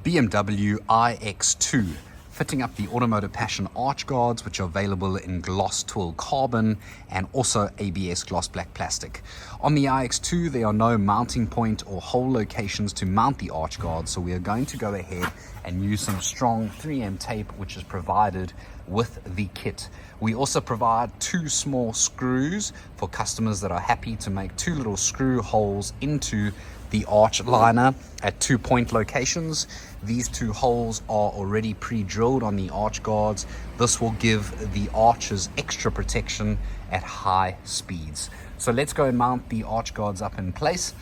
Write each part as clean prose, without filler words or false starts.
BMW iX2, fitting up the Automotive Passion arch guards, which are available in gloss Twill carbon and also ABS gloss black plastic. On the iX2, there are no mounting point or hole locations to mount the arch guards, so we are going to go ahead and use some strong 3M tape, which is provided with the kit. We also provide 2 small screws for customers that are happy to make 2 little screw holes into the arch liner at 2 point locations. These 2 holes are already pre-drilled on the arch guards. This will give the arches extra protection at high speeds. So let's go and mount the arch guards up in place.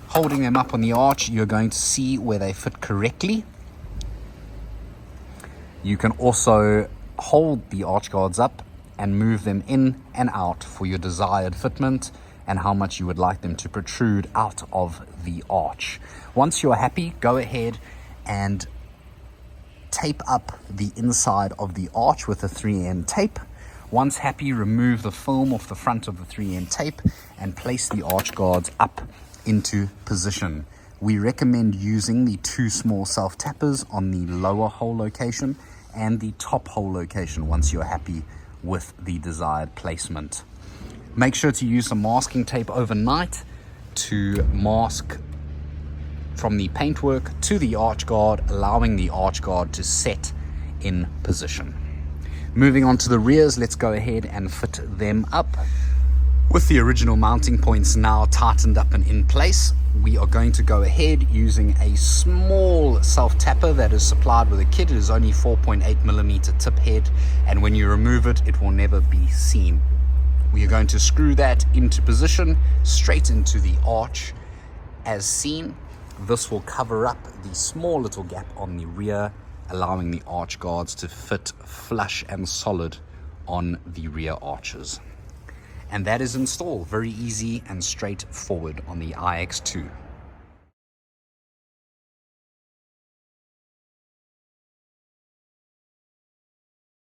Holding them up on the arch, you're going to see where they fit correctly. You can also hold the arch guards up and move them in and out for your desired fitment and how much you would like them to protrude out of the arch. Once you're happy, go ahead and tape up the inside of the arch with a 3M tape. Once happy, remove the film off the front of the 3M tape and place the arch guards up into position. We recommend using the 2 small self-tappers on the lower hole location and the top hole location once you're happy with the desired placement. Make sure to use some masking tape overnight to mask from the paintwork to the arch guard, allowing the arch guard to set in position. Moving on to the rears, let's go ahead and fit them up. With the original mounting points now tightened up and in place, we are going to go ahead using a small self-tapper that is supplied with a kit. It is only 4.8mm tip head, and when you remove it, it will never be seen. We are going to screw that into position, straight into the arch as seen. This will cover up the small little gap on the rear, allowing the arch guards to fit flush and solid on the rear arches. And that is installed very easy and straightforward on the iX2.